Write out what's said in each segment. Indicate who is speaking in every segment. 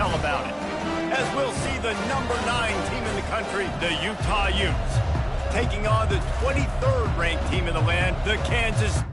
Speaker 1: tell about it. As we'll see the #9 team in the country, the Utah Utes, taking on the 23rd ranked team in the land, the Kansas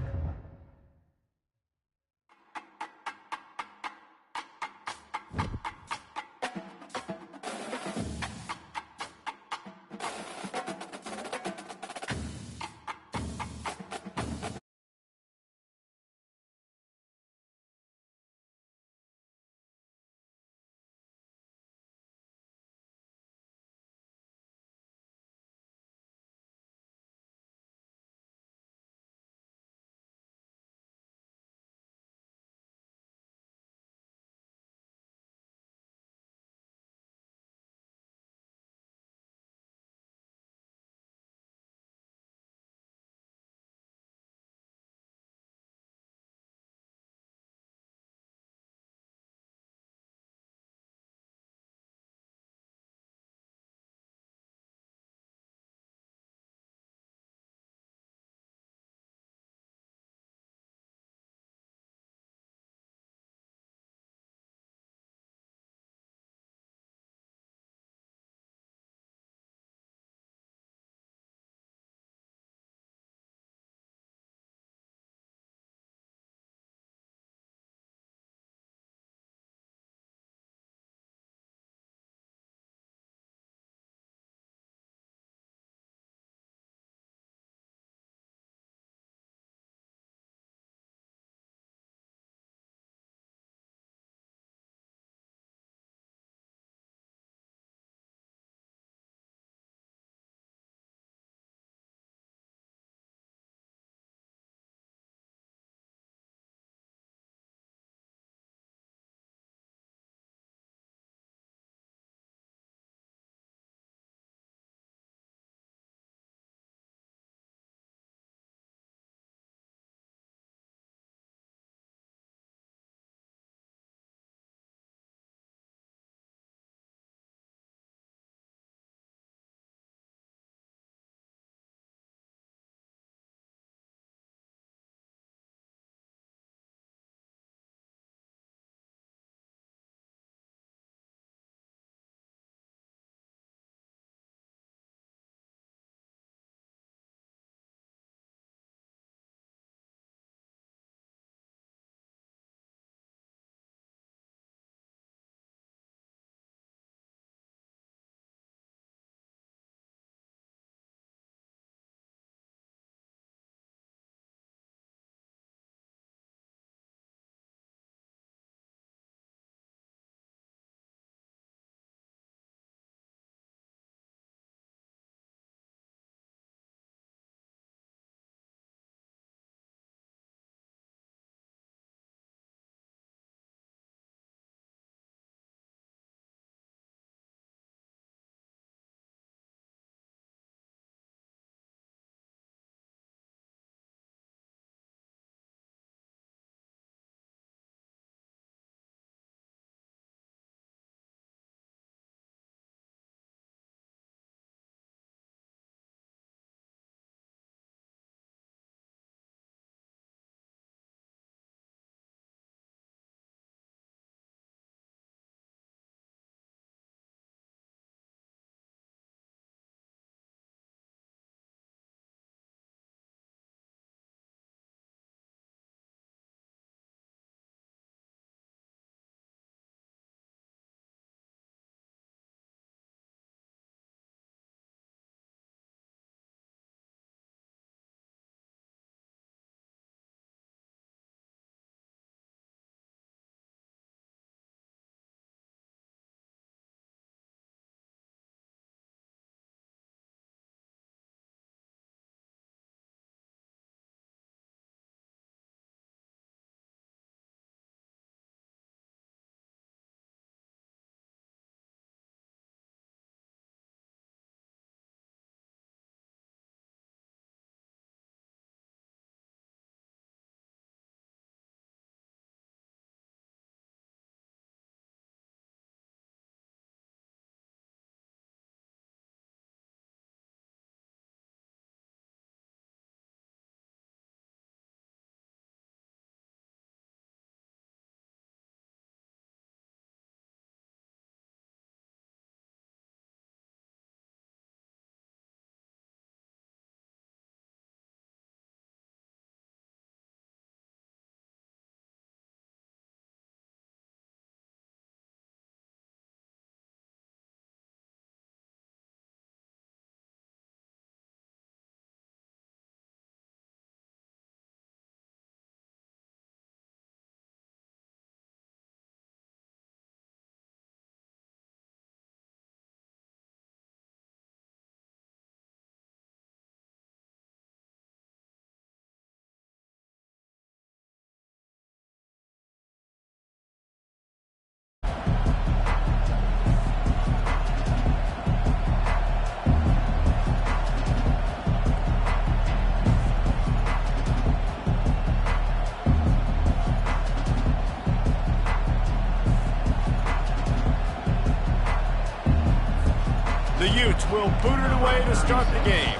Speaker 1: The Utes will boot it away to start the game.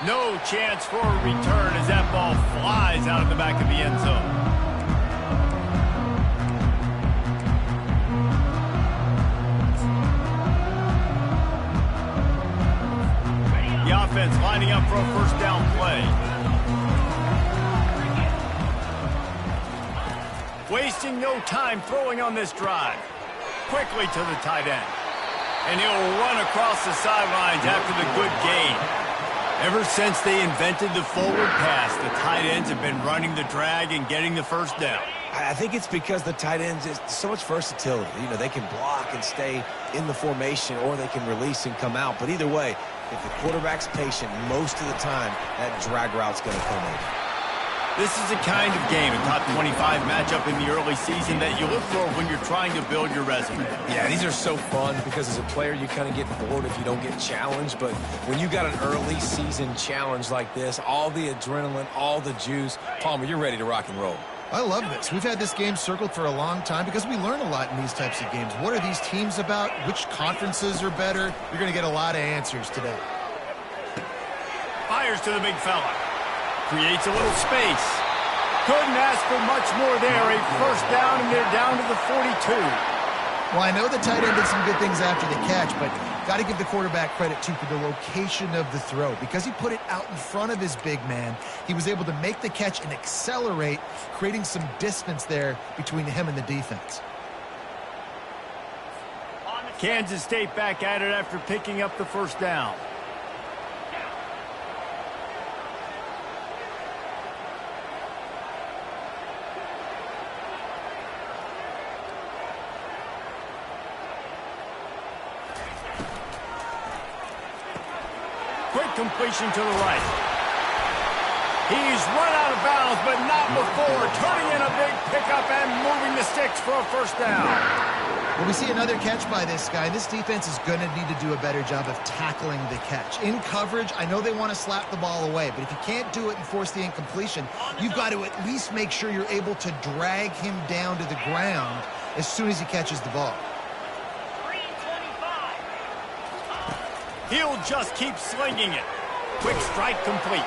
Speaker 1: No chance for a return as that ball flies out of the back of the end zone. The offense lining up for a first down play. Wasting no time throwing on this drive. Quickly to the tight end. And he'll run across the sidelines after the good gain. Ever since they invented the forward pass, the tight ends have been running the drag and getting the first down.
Speaker 2: I think it's because the tight ends is so much versatility. You know, they can block and stay in the formation, or they can release and come out. But either way, if the quarterback's patient, most of the time, that drag route's going to come in.
Speaker 1: This is a kind of game, a top 25 matchup in the early season that you look for when you're trying to build your resume.
Speaker 2: Yeah, these are so fun because as a player, you kind of get bored if you don't get challenged. But when you got an early season challenge like this, all the adrenaline, all the juice, Palmer, you're ready to rock and roll.
Speaker 3: I love this. We've had this game circled for a long time because we learn a lot in these types of games. What are these teams about? Which conferences are better? You're going to get a lot of answers today.
Speaker 1: Fires to the big fella. Creates a little space. Couldn't ask for much more there. A first down, and they're down to the 42.
Speaker 3: Well, I know the tight end did some good things after the catch, but got to give the quarterback credit, too, for the location of the throw. Because he put it out in front of his big man, he was able to make the catch and accelerate, creating some distance there between him and the defense.
Speaker 1: Kansas State back at it after picking up the first down. Quick completion to the right. He's run out of bounds, but not before. Turning in a big pickup and moving the sticks for a first down.
Speaker 3: Well, we see another catch by this guy. This defense is going to need to do a better job of tackling the catch. In coverage, I know they want to slap the ball away, but if you can't do it and force the incompletion, you've got to at least make sure you're able to drag him down to the ground as soon as he catches the ball.
Speaker 1: He'll just keep slinging it. Quick strike complete.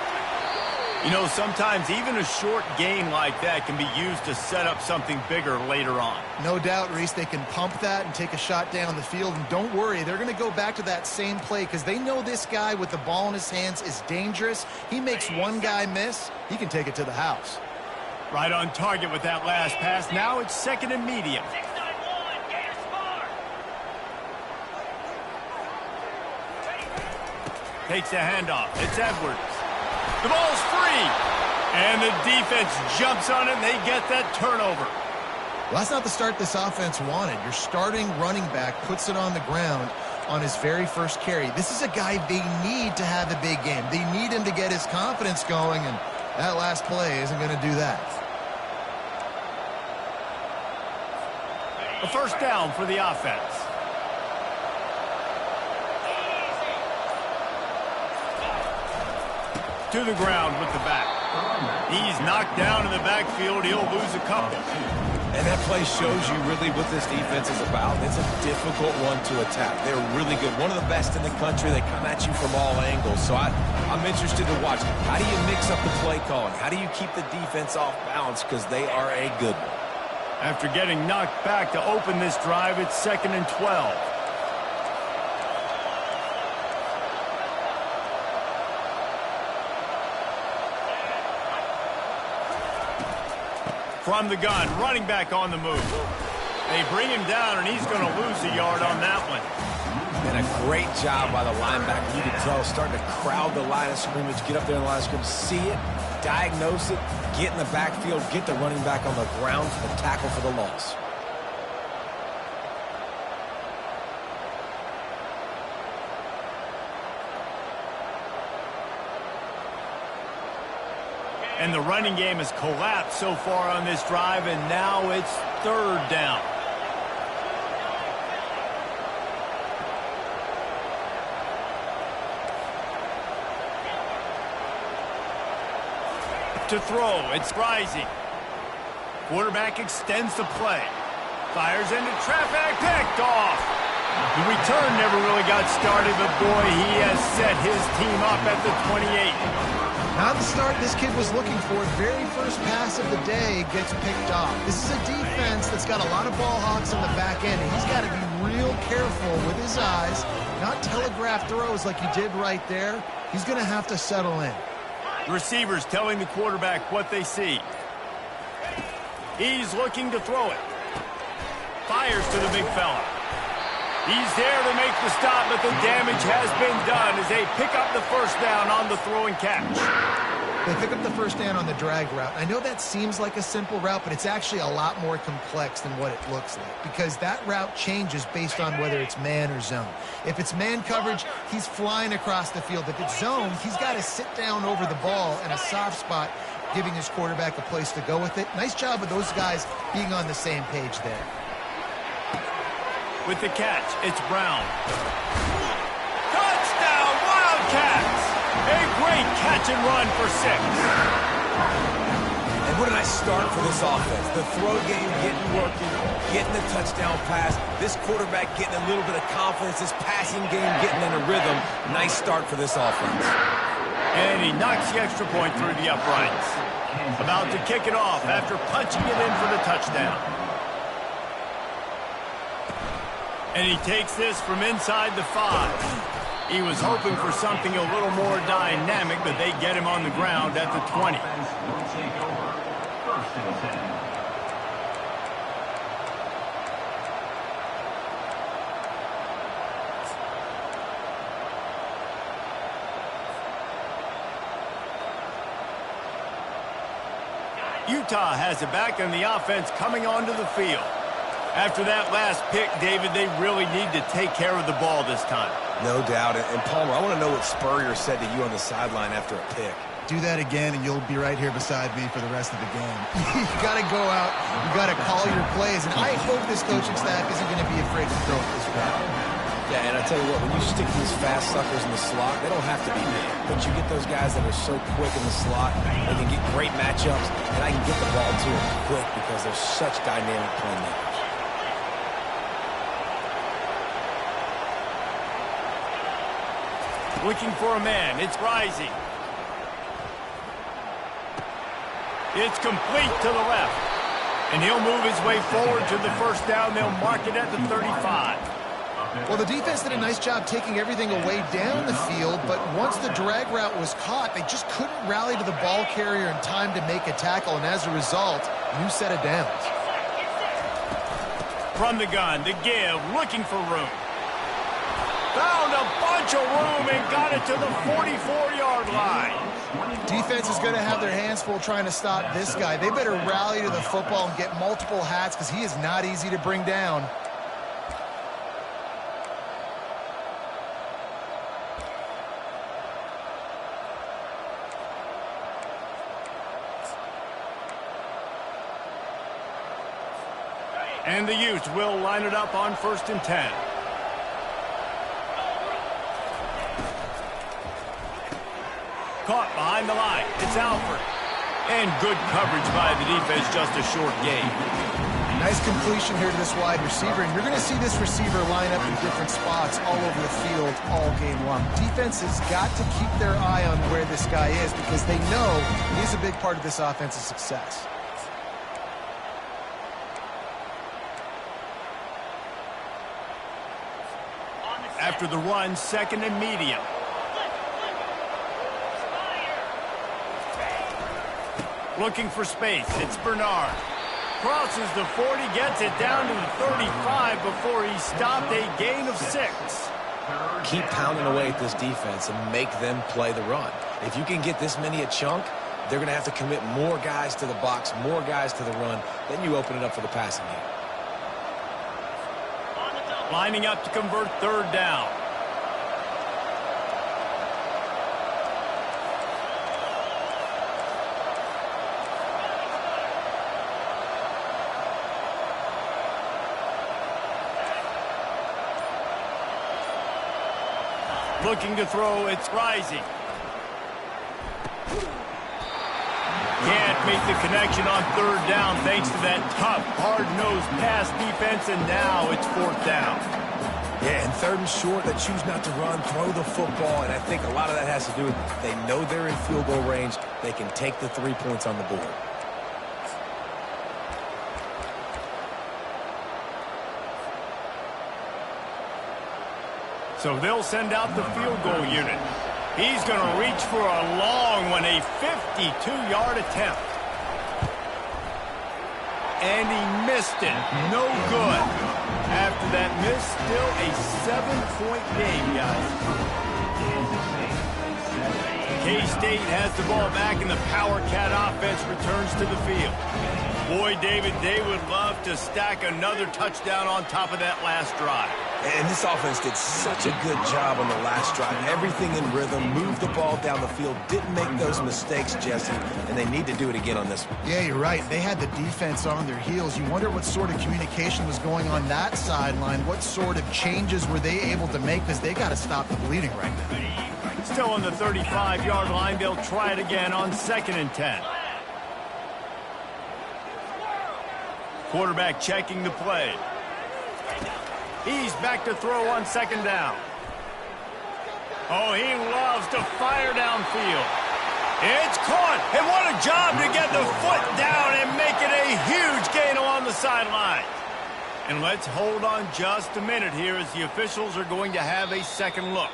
Speaker 1: You know, sometimes even a short gain like that can be used to set up something bigger later on.
Speaker 3: No doubt, Reese, they can pump that and take a shot down the field. And don't worry, they're going to go back to that same play because they know this guy with the ball in his hands is dangerous. He makes one guy miss, he can take it to the house.
Speaker 1: Right on target with that last pass. Now it's second and medium. Takes the handoff. It's Edwards. The ball's free. And the defense jumps on it, and they get that turnover.
Speaker 3: Well, that's not the start this offense wanted. Your starting running back puts it on the ground on his very first carry. This is a guy they need to have a big game. They need him to get his confidence going, and that last play isn't going to do that.
Speaker 1: A first down for the offense. To the ground with the back. He's knocked down in the backfield. He'll lose a couple.
Speaker 2: And that play shows you really what this defense is about. It's a difficult one to attack. They're really good. One of the best in the country. They come at you from all angles. So I'm interested to watch. How do you mix up the play calling? How do you keep the defense off balance? Because they are a good one.
Speaker 1: After getting knocked back to open this drive, it's 2nd and 12. From the gun, running back on the move. They bring him down, and he's going to lose a yard on that one.
Speaker 2: And a great job by the linebacker. You can tell, starting to crowd the line of scrimmage, get up there in the line of scrimmage, see it, diagnose it, get in the backfield, get the running back on the ground for the tackle for the loss.
Speaker 1: And the running game has collapsed so far on this drive, and now it's 3rd down. To throw, it's Rising. Quarterback extends the play. Fires into traffic, picked off. The return never really got started, but boy, he has set his team up at the 28.
Speaker 3: Not the start this kid was looking for. Very first pass of the day gets picked off. This is a defense that's got a lot of ball hawks on the back end, and he's got to be real careful with his eyes, not telegraph throws like he did right there. He's going to have to settle in.
Speaker 1: Receivers telling the quarterback what they see. He's looking to throw it. Fires to the big fella. He's there to make the stop, but the damage has been done as they pick up the first down on the throw and catch.
Speaker 3: They pick up the first down on the drag route. I know that seems like a simple route, but it's actually a lot more complex than what it looks like because that route changes based on whether it's man or zone. If it's man coverage, he's flying across the field. If it's zone, he's got to sit down over the ball in a soft spot, giving his quarterback a place to go with it. Nice job of those guys being on the same page there.
Speaker 1: With the catch, it's Brown. Touchdown, Wildcats! A great catch and run for 6.
Speaker 2: And what a nice start for this offense. The throw game getting working, getting the touchdown pass. This quarterback getting a little bit of confidence. This passing game getting in a rhythm. Nice start for this offense.
Speaker 1: And he knocks the extra point through the uprights. About to kick it off after punching it in for the touchdown. And he takes this from inside the 5. He was hoping for something a little more dynamic, but they get him on the ground at the 20. Utah has it back on the offense coming onto the field. After that last pick, David, they really need to take care of the ball this time.
Speaker 2: No doubt. And Palmer, I want to know what Spurrier said to you on the sideline after a pick.
Speaker 3: Do that again, and you'll be right here beside me for the rest of the game. You got to go out. You got to call your plays. And I hope this coaching staff isn't going to be afraid to throw it this route.
Speaker 2: Yeah, and I tell you what, when you stick these fast suckers in the slot, they don't have to be big. But you get those guys that are so quick in the slot, they can get great matchups, and I can get the ball to them quick because they're such dynamic playmakers.
Speaker 1: Looking for a man. It's Rising. It's complete to the left. And he'll move his way forward to the first down. They'll mark it at the 35.
Speaker 3: Well, the defense did a nice job taking everything away down the field, but once the drag route was caught, they just couldn't rally to the ball carrier in time to make a tackle, and as a result, new set of downs.
Speaker 1: From the gun, the give, looking for room. Found a bunch of room and got it to the 44-yard line.
Speaker 3: Defense is going to have their hands full trying to stop this guy. They better rally to the football and get multiple hats because he is not easy to bring down.
Speaker 1: And the Utes will line it up on 1st and 10. Caught behind the line. It's Alford. And good coverage by the defense, just a short gain.
Speaker 3: Nice completion here to this wide receiver, and you're going to see this receiver line up in different spots all over the field all game long. Defense has got to keep their eye on where this guy is because they know he is a big part of this offense's success.
Speaker 1: After the run, 2nd and medium. Looking for space. It's Bernard. Crosses the 40, gets it down to the 35 before he stopped, a gain of 6.
Speaker 2: Keep pounding away at this defense and make them play the run. If you can get this many a chunk, they're going to have to commit more guys to the box, more guys to the run. Then you open it up for the passing game.
Speaker 1: Lining up to convert 3rd down. Looking to throw, it's Rising. make the connection on third down thanks to that tough, hard-nosed pass defense, and now it's fourth down.
Speaker 2: Yeah, and third and short, they choose not to run, throw the football, and I think a lot of that has to do with they know they're in field goal range. They can take the 3 points on the board.
Speaker 1: So they'll send out the field goal unit. He's going to reach for a long one, a 52-yard attempt. And he missed it. No good. After that miss, still a 7-point game, guys. K-State has the ball back, and the Power Cat offense returns to the field. Boy, David, they would love to stack another touchdown on top of that last drive.
Speaker 2: And this offense did such a good job on the last drive. Everything in rhythm, moved the ball down the field, didn't make those mistakes, Jesse, and they need to do it again on this one.
Speaker 3: Yeah, you're right. They had the defense on their heels. You wonder what sort of communication was going on that sideline. What sort of changes were they able to make, because they got to stop the bleeding right now.
Speaker 1: Still on the 35-yard line. They'll try it again on 2nd and 10. Quarterback checking the play. He's back to throw on 2nd down. Oh, he loves to fire downfield. It's caught, and what a job to get the foot down and make it a huge gain along the sideline. And let's hold on just a minute here as the officials are going to have a second look.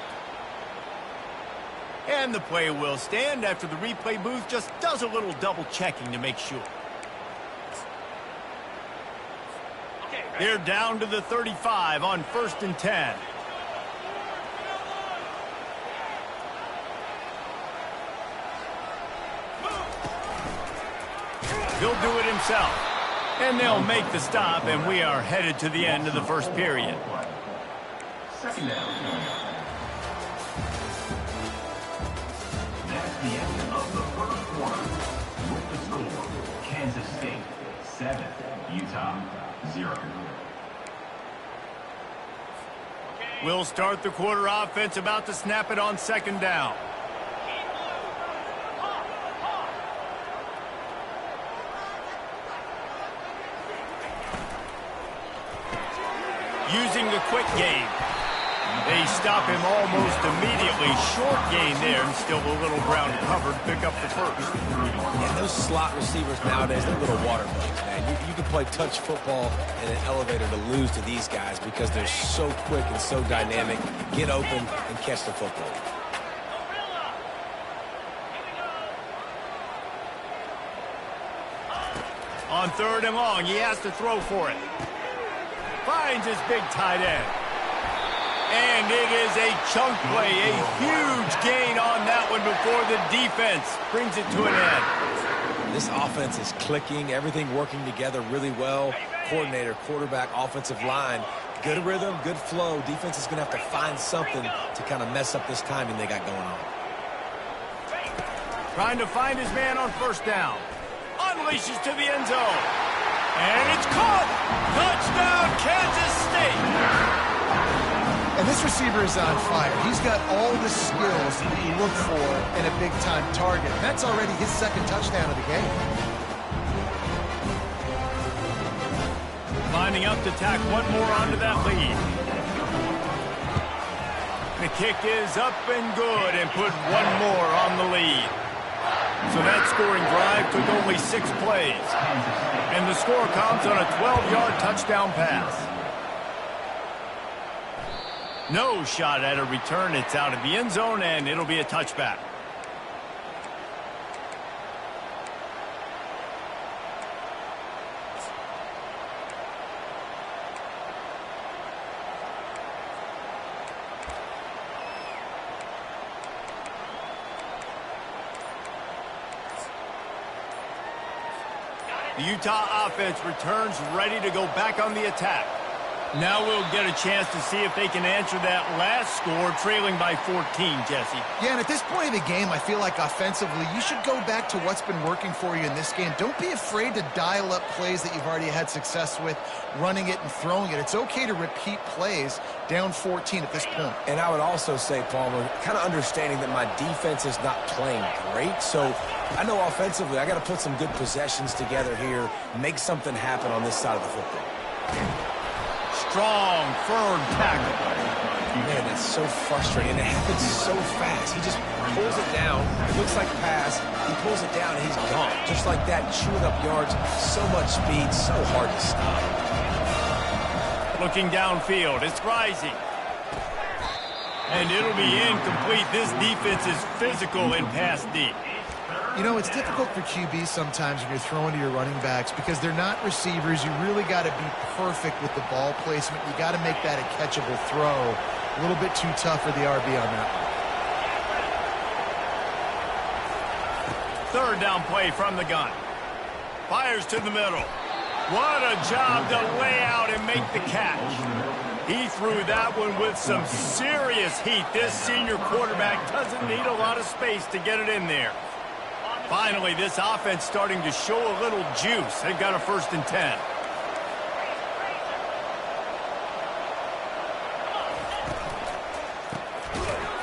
Speaker 1: And the play will stand after the replay booth just does a little double checking to make sure. They're down to the 35 on 1st and 10. He'll do it himself. And they'll make the stop, and we are headed to the end of the first period.
Speaker 4: Second down. That's the end of the first quarter. With the score, Kansas State 7, Utah 0.
Speaker 1: We'll start the quarter offense, about to snap it on 2nd down. Using the quick game. They stop him almost immediately. Short gain there, and still a little ground covered. Pick up the first.
Speaker 2: And those slot receivers nowadays, they're little water bugs, man. You can play touch football in an elevator to lose to these guys because they're so quick and so dynamic. Get open and catch the football.
Speaker 1: On 3rd and long, he has to throw for it. Finds his big tight end. And it is a chunk play, a huge gain on that one before the defense brings it to an end.
Speaker 2: This offense is clicking, everything working together really well. Coordinator, quarterback, offensive line, good rhythm, good flow. Defense is going to have to find something to kind of mess up this timing they got going on.
Speaker 1: Trying to find his man on 1st down. Unleashes to the end zone. And it's caught! Touchdown, Kansas State!
Speaker 3: And this receiver is on fire. He's got all the skills that you look for in a big-time target. And that's already his 2nd touchdown of the game.
Speaker 1: Lining up to tack one more onto that lead. The kick is up and good, and put one more on the lead. So that scoring drive took only 6 plays. And the score comes on a 12-yard touchdown pass. No shot at a return. It's out of the end zone, and it'll be a touchback. The Utah offense returns ready to go back on the attack. Now we'll get a chance to see if they can answer that last score, trailing by 14, Jesse.
Speaker 3: Yeah, and at this point of the game, I feel like offensively, you should go back to what's been working for you in this game. Don't be afraid to dial up plays that you've already had success with, running it and throwing it. It's okay to repeat plays down 14 at this point.
Speaker 2: And I would also say, Palmer, kind of understanding that my defense is not playing great, so I know offensively I got to put some good possessions together here, make something happen on this side of the football.
Speaker 1: Strong, firm tackle.
Speaker 2: Man, that's so frustrating. It happens so fast. He just pulls it down. It looks like pass. He pulls it down, and he's gone. Just like that, chewing up yards. So much speed, so hard to stop.
Speaker 1: Looking downfield, it's rising. And it'll be incomplete. This defense is physical in pass deep.
Speaker 3: You know, it's difficult for QBs sometimes when you're throwing to your running backs because they're not receivers. You really got to be perfect with the ball placement. You got to make that a catchable throw. A little bit too tough for the RB on that
Speaker 1: one. Third down play from the gun. Fires to the middle. What a job to lay out and make the catch. He threw that one with some serious heat. This senior quarterback doesn't need a lot of space to get it in there. Finally, this offense starting to show a little juice. They've got a 1st and 10.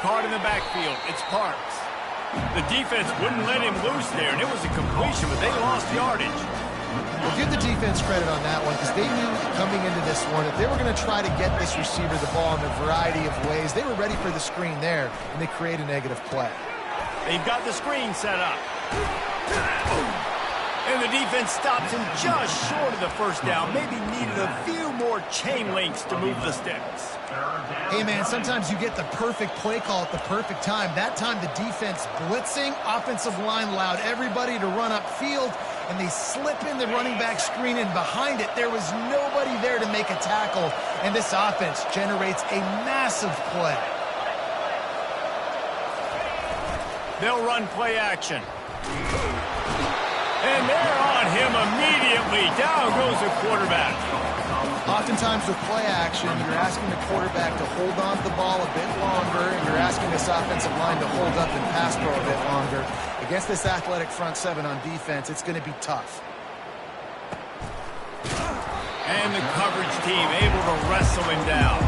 Speaker 1: Caught in the backfield. It's Parks. The defense wouldn't let him loose there, and it was a completion, but they lost yardage.
Speaker 3: Well, give the defense credit on that one because they knew coming into this one if they were going to try to get this receiver the ball in a variety of ways, they were ready for the screen there, and they create a negative play.
Speaker 1: They've got the screen set up. And the defense stops him just short of the 1st down. Maybe needed a few more chain links to move the sticks.
Speaker 3: Hey, man, sometimes you get the perfect play call at the perfect time. That time the defense blitzing, offensive line allowed everybody to run upfield, and they slip in the running back screen, and behind it there was nobody there to make a tackle, and this offense generates a massive play.
Speaker 1: They'll run play action. And they're on him immediately. Down goes the quarterback.
Speaker 3: Oftentimes with play action, you're asking the quarterback to hold on to the ball a bit longer, and you're asking this offensive line to hold up and pass pro a bit longer. Against this athletic front seven on defense, it's going to be tough.
Speaker 1: And the coverage team able to wrestle him down.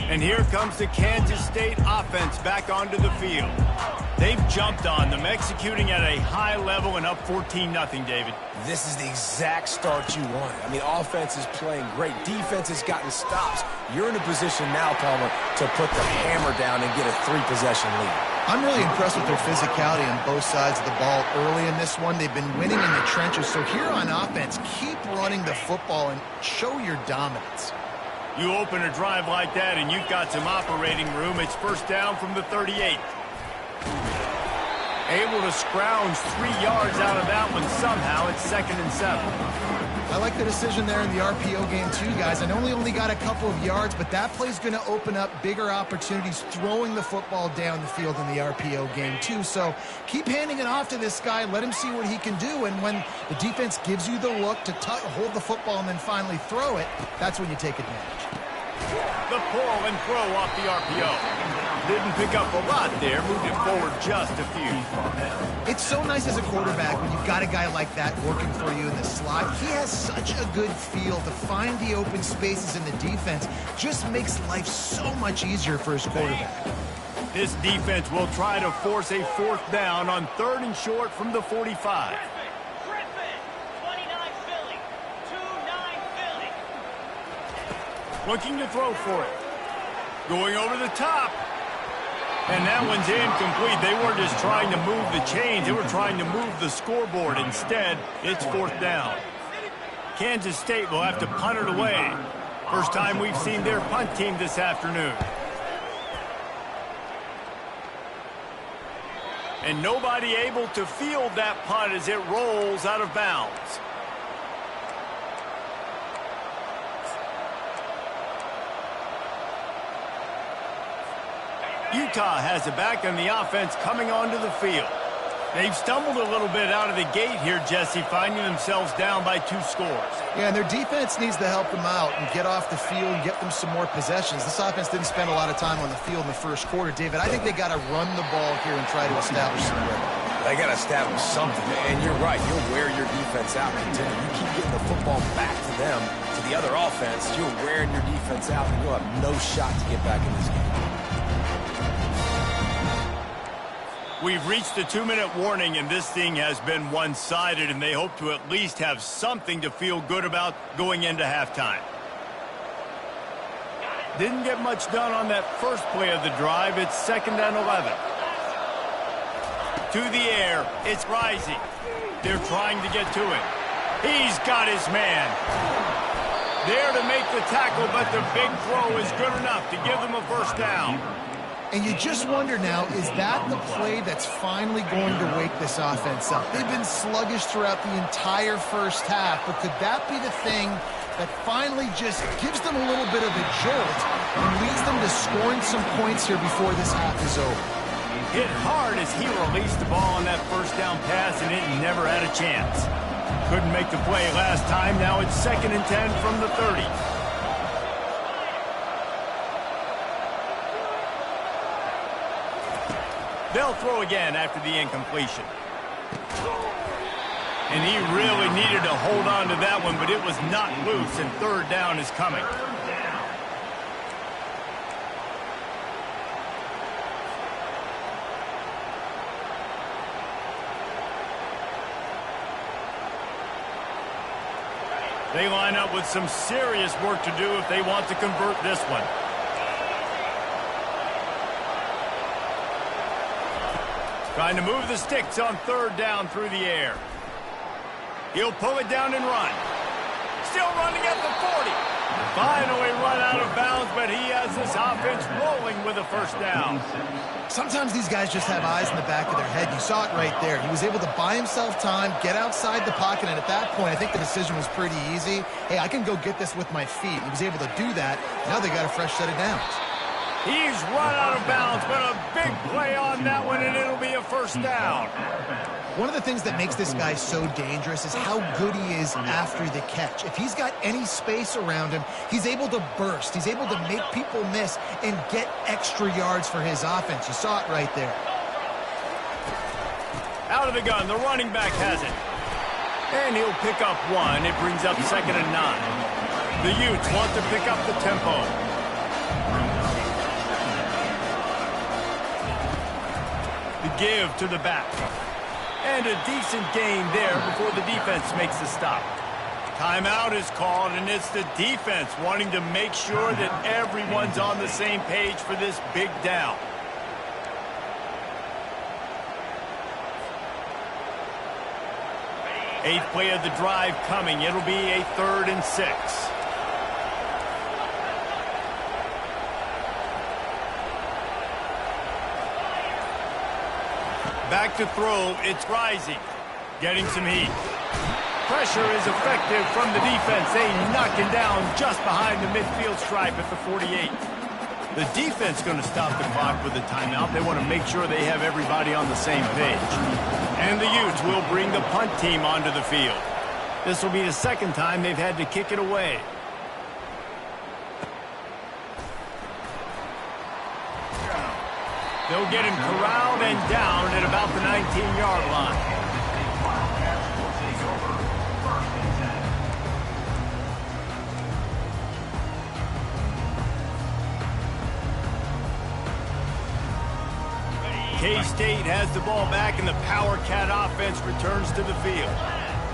Speaker 1: And here comes the Kansas State offense back onto the field. They've jumped on them, executing at a high level and up 14-0, David.
Speaker 2: This is the exact start you want. I mean, offense is playing great. Defense has gotten stops. You're in a position now, Palmer, to put the hammer down and get a 3-possession lead.
Speaker 3: I'm really impressed with their physicality on both sides of the ball early in this one. They've been winning in the trenches. So here on offense, keep running the football and show your dominance.
Speaker 1: You open a drive like that and you've got some operating room. It's 1st down from the 38. Able to scrounge 3 yards out of that one somehow. It's 2nd and 7.
Speaker 3: I like the decision there in the RPO game too, guys. I know we only got a couple of yards, but that play's going to open up bigger opportunities throwing the football down the field in the RPO game too. So keep handing it off to this guy. Let him see what he can do. And when the defense gives you the look to hold the football and then finally throw it, that's when you take advantage.
Speaker 1: The pull and throw off the RPO. Didn't pick up a lot there, moved it forward just a few.
Speaker 3: It's so nice as a quarterback when you've got a guy like that working for you in the slot. He has such a good feel to find the open spaces in the defense. Just makes life so much easier for his quarterback.
Speaker 1: This defense will try to force a 4th down on 3rd and short from the 45. Looking to throw for it. Going over the top. And that one's incomplete. They weren't just trying to move the chains. They were trying to move the scoreboard. Instead, it's 4th down. Kansas State will have to punt it away. First time we've seen their punt team this afternoon. And nobody able to field that punt as it rolls out of bounds. Utah has it back and the offense coming onto the field. They've stumbled a little bit out of the gate here, Jesse, finding themselves down by 2 scores.
Speaker 3: Yeah, and their defense needs to help them out and get off the field and get them some more possessions. This offense didn't spend a lot of time on the field in the first quarter, David. I think they got to run the ball here and try to establish some rhythm.
Speaker 2: They got to establish something, and you're right. You'll wear your defense out. Continue. You keep getting the football back to them, to the other offense, you're wearing your defense out, and you'll have no shot to get back in this game.
Speaker 1: We've reached the 2-minute warning, and this thing has been one-sided, and they hope to at least have something to feel good about going into halftime. Didn't get much done on that first play of the drive. It's 2nd and 11. To the air. It's rising. They're trying to get to it. He's got his man. There to make the tackle, but the big throw is good enough to give them a first down.
Speaker 3: And you just wonder now, is that the play that's finally going to wake this offense up? They've been sluggish throughout the entire first half, but could that be the thing that finally just gives them a little bit of a jolt and leads them to scoring some points here before this half is over?
Speaker 1: Hit hard as he released the ball on that first down pass, and it never had a chance. Couldn't make the play last time. Now it's 2nd and 10 from the 30. They'll throw again after the incompletion. And he really needed to hold on to that one, but it was not loose, and 3rd down is coming. They line up with some serious work to do if they want to convert this one. Trying to move the sticks on 3rd down through the air. He'll pull it down and run. Still running at the 40. Finally run out of bounds, but he has this offense rolling with a first down.
Speaker 3: Sometimes these guys just have eyes in the back of their head. You saw it right there. He was able to buy himself time, get outside the pocket, and at that point, I think the decision was pretty easy. Hey, I can go get this with my feet. He was able to do that. Now they got a fresh set of downs.
Speaker 1: He's run out of bounds, but a big play on that one, and it'll be a first down.
Speaker 3: One of the things that makes this guy so dangerous is how good he is after the catch. If he's got any space around him, he's able to burst. He's able to make people miss and get extra yards for his offense. You saw it right there.
Speaker 1: Out of the gun, the running back has it. And he'll pick up 1. It brings up 2nd and 9. The Utes want to pick up the tempo. The give to the back. And a decent gain there before the defense makes the stop. Timeout is called, and it's the defense wanting to make sure that everyone's on the same page for this big down. Eighth play of the drive coming. It'll be a 3rd and 6. Back to throw. It's rising. Getting some heat. Pressure is effective from the defense. They knock him down just behind the midfield stripe at the 48. The defense going to stop the clock with a timeout. They want to make sure they have everybody on the same page. And the Utes will bring the punt team onto the field. This will be the 2nd time they've had to kick it away. They'll get him corralled and down at about the 19-yard line. K-State has the ball back, and the Power Cat offense returns to the field.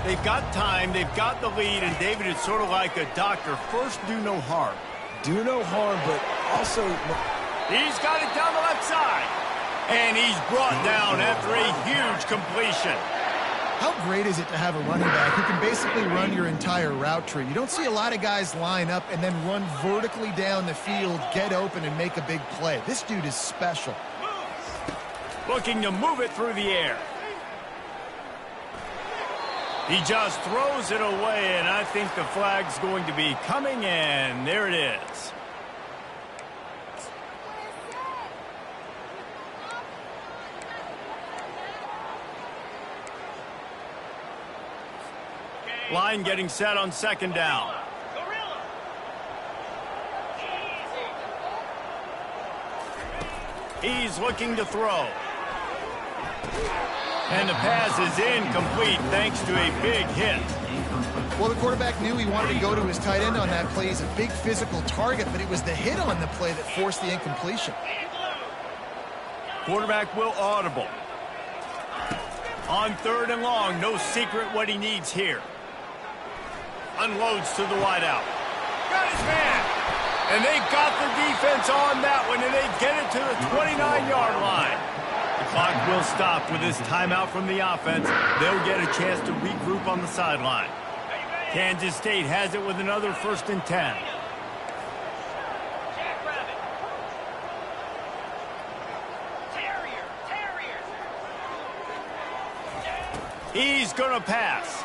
Speaker 1: They've got time, they've got the lead, and David, it's sort of like a doctor. First, do no harm.
Speaker 2: Do no harm, but also...
Speaker 1: He's got it down the left side. And he's brought down after a huge completion.
Speaker 3: How great is it to have a running back who can basically run your entire route tree? You don't see a lot of guys line up and then run vertically down the field, get open, and make a big play. This dude is special.
Speaker 1: Looking to move it through the air. He just throws it away, and I think the flag's going to be coming, and there it is. Line getting set on second down. He's looking to throw. And the pass is incomplete thanks to a big hit.
Speaker 3: Well, the quarterback knew he wanted to go to his tight end on that play. He's a big physical target, but it was the hit on the play that forced the incompletion.
Speaker 1: Quarterback will audible. On third and long, no secret what he needs here. Unloads to the wideout. Got his man. And they got the defense on that one, and they get it to the 29-yard line. The clock will stop with this timeout from the offense. They'll get a chance to regroup on the sideline. Kansas State has it with another 1st and 10. He's going to pass.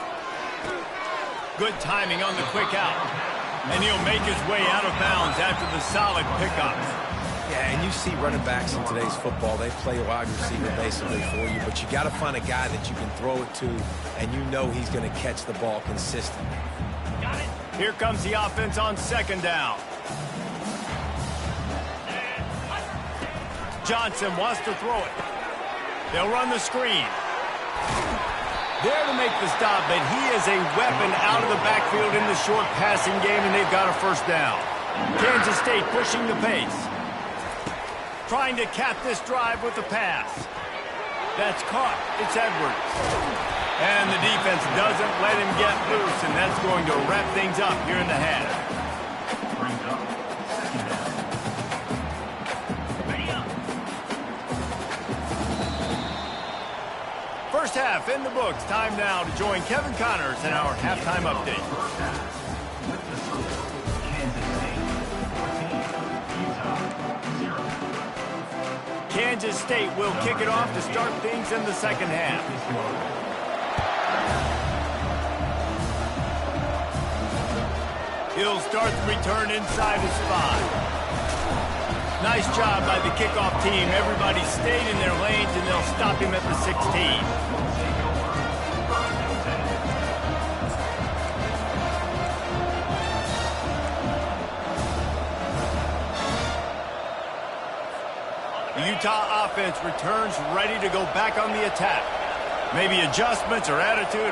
Speaker 1: Good timing on the quick out. And he'll make his way out of bounds after the solid pickup.
Speaker 2: Yeah, and you see running backs in today's football, they play wide receiver basically for you, but you got to find a guy that you can throw it to, and you know he's going to catch the ball consistently.
Speaker 1: Here comes the offense on second down. Johnson wants to throw it. They'll run the screen. There to make the stop, but he is a weapon out of the backfield in the short passing game, and they've got a 1st down. Kansas State pushing the pace. Trying to cap this drive with the pass. That's caught. It's Edwards. And the defense doesn't let him get loose, and that's going to wrap things up here in the half. First half in the books. Time now to join Kevin Connors in our halftime update. Kansas State will kick it off to start things in the second half. He'll start the return inside his 5. Nice job by the kickoff team. Everybody stayed in their lanes, and they'll stop him at the 16. The Utah offense returns ready to go back on the attack. Maybe adjustments or attitude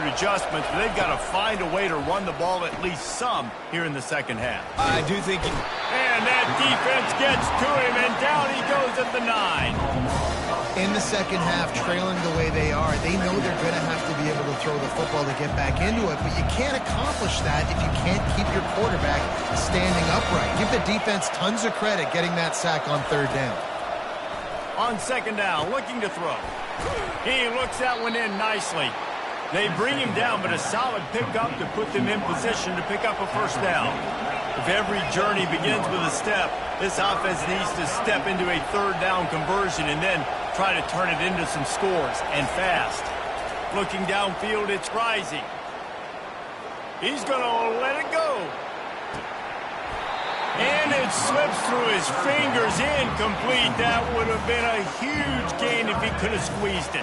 Speaker 1: adjustments, but they've got to find a way to run the ball at least some here in the second half.
Speaker 2: I do think
Speaker 1: And that defense gets to him, and down he goes at the 9.
Speaker 3: In the second half, trailing the way they are, they know they're going to have to be able to throw the football to get back into it, but you can't accomplish that if you can't keep your quarterback standing upright. Give the defense tons of credit getting that sack on 3rd down.
Speaker 1: On second down, looking to throw. He looks that one in nicely. They bring him down, but a solid pickup to put them in position to pick up a 1st down. If every journey begins with a step, this offense needs to step into a 3rd down conversion and then try to turn it into some scores, and fast. Looking downfield, it's rising. He's going to let it go. And it slips through his fingers, incomplete. That would have been a huge gain if he could have squeezed it.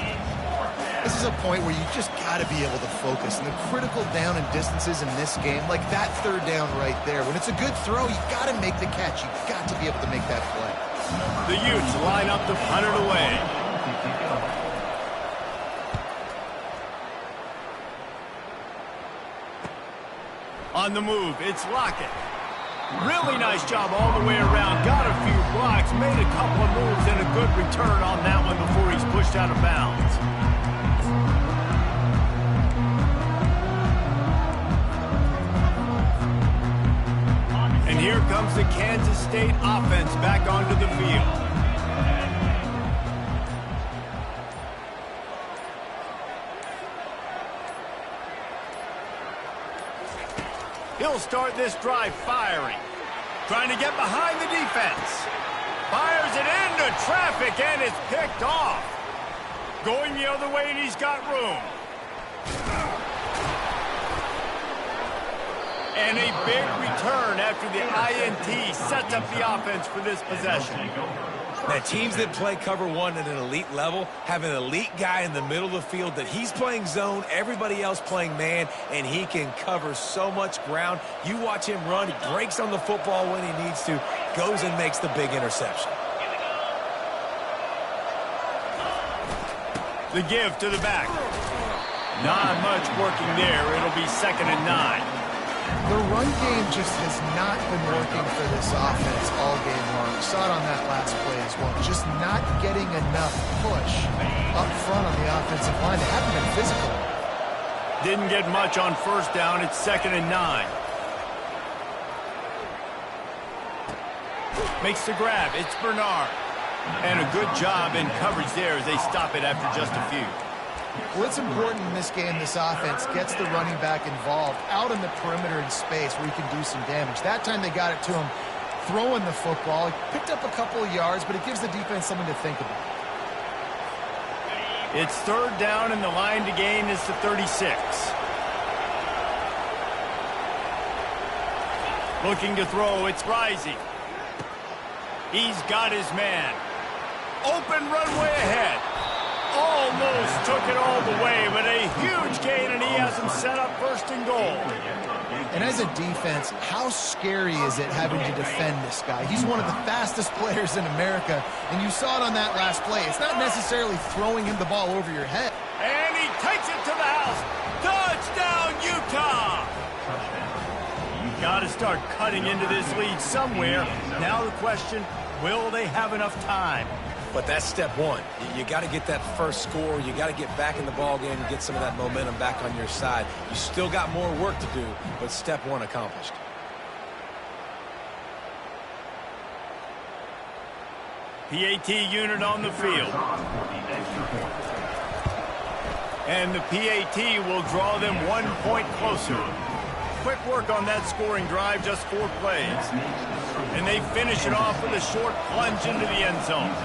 Speaker 3: This is a point where you just got to be able to focus. And the critical down and distances in this game, like that 3rd down right there, when it's a good throw, you got to make the catch. You got to be able to make that play.
Speaker 1: The Utes line up to punt it away. On the move, it's Lockett. Really nice job all the way around. Got a few blocks, made a couple of moves, and a good return on that one before he's pushed out of bounds. And here comes the Kansas State offense back onto the field. He'll start this drive firing. Trying to get behind the defense. Fires it into traffic, and it's picked off. Going the other way, and he's got room. And a big return after the INT sets up the offense for this possession.
Speaker 2: Now, teams that play cover one at an elite level have an elite guy in the middle of the field that he's playing zone, everybody else playing man, and he can cover so much ground. You watch him run, he breaks on the football when he needs to, goes and makes the big interception.
Speaker 1: The give to the back. Not much working there. It'll be 2nd and 9.
Speaker 3: The run game just has not been working for this offense all game long. We saw it on that last play as well. Just not getting enough push up front on the offensive line. They haven't been physical.
Speaker 1: Didn't get much on 1st down. It's 2nd and 9. Makes the grab. It's Bernard. And a good job in coverage there as they stop it after just a few.
Speaker 3: Well, it's important in this game this offense gets the running back involved out in the perimeter in space where he can do some damage. That time they got it to him throwing the football. He picked up a couple of yards, but it gives the defense something to think about.
Speaker 1: It's 3rd down, and the line to gain is the 36. Looking to throw, it's Rising. He's got his man. Open runway ahead. Almost took it all the way, but a huge gain, and he has him set up 1st and goal.
Speaker 3: And as a defense, how scary is it having to defend this guy? He's one of the fastest players in America, and you saw it on that last play. It's not necessarily throwing him the ball over your head.
Speaker 1: And he takes it to the house. Touchdown, Utah! Got to start cutting into this lead somewhere. Now the question, will they have enough time?
Speaker 2: But that's step one. You got to get that first score. You got to get back in the ball game and get some of that momentum back on your side. You still got more work to do, but step one accomplished.
Speaker 1: PAT unit on the field. And the PAT will draw them 1 point closer. Quick work on that scoring drive, just 4 plays. And they finish it off with a short plunge into the end zone.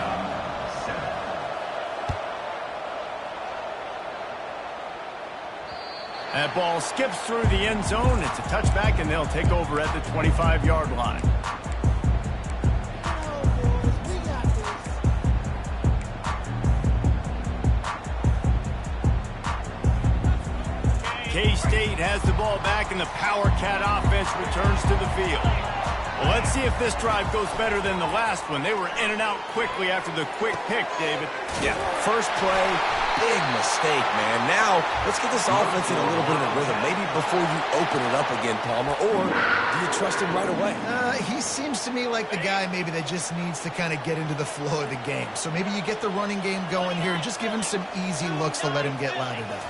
Speaker 1: That ball skips through the end zone. It's a touchback, and they'll take over at the 25-yard line. K-State has the ball back, and the Power Cat offense returns to the field. Well, let's see if this drive goes better than the last one. They were in and out quickly after the quick pick, David.
Speaker 2: Yeah, first play, big mistake, man. Now, let's get this offense in a little bit of a rhythm. Maybe before you open it up again, Palmer, or do you trust him right away?
Speaker 3: He seems to me like the guy maybe that just needs to kind of get into the flow of the game. So maybe you get the running game going here and just give him some easy looks to let him get lathered up.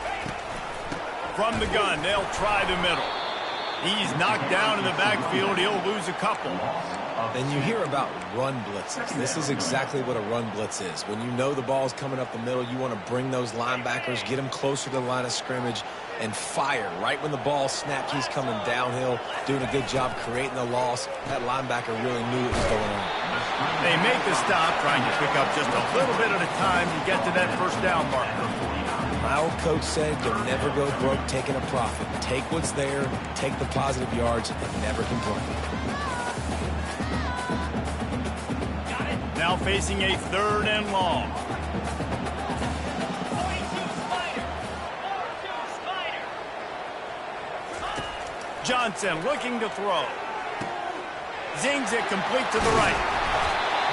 Speaker 1: From the gun, they'll try the middle. He's knocked down in the backfield. He'll lose a couple.
Speaker 2: And you hear about run blitzes. This is exactly what a run blitz is. When you know the ball's coming up the middle, you want to bring those linebackers, get them closer to the line of scrimmage, and fire. Right when the ball snaps, he's coming downhill, doing a good job creating the loss. That linebacker really knew what was going on.
Speaker 1: They make the stop, trying to pick up just a little bit at a time to get to that 1st down marker.
Speaker 2: My old coach said, you'll never go broke taking a profit. Take what's there, take the positive yards, and never complain.
Speaker 1: Now facing a 3rd and long. Johnson looking to throw. Zings it complete to the right.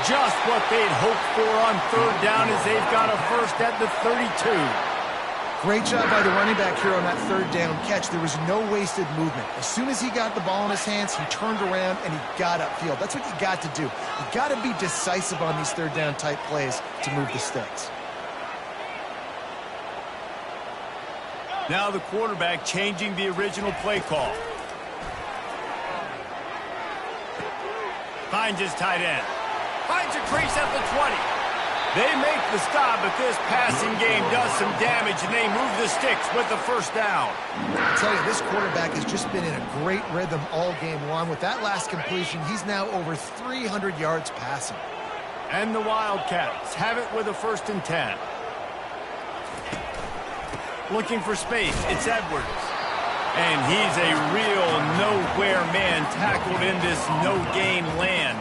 Speaker 1: Just what they'd hoped for on 3rd down as they've got a first at the 32.
Speaker 3: Great job by the running back here on that 3rd down catch. There was no wasted movement. As soon as he got the ball in his hands, he turned around and he got upfield. That's what you got to do. You got to be decisive on these 3rd down type plays to move the sticks.
Speaker 1: Now the quarterback changing the original play call. Finds his tight end. Finds a crease at the 20. They make the stop, but this passing game does some damage, and they move the sticks with the 1st down.
Speaker 3: I tell you, this quarterback has just been in a great rhythm all game long. With that last completion, he's now over 300 yards passing.
Speaker 1: And the Wildcats have it with a 1st and 10. Looking for space, it's Edwards. And he's a real nowhere man tackled in this no-gain land.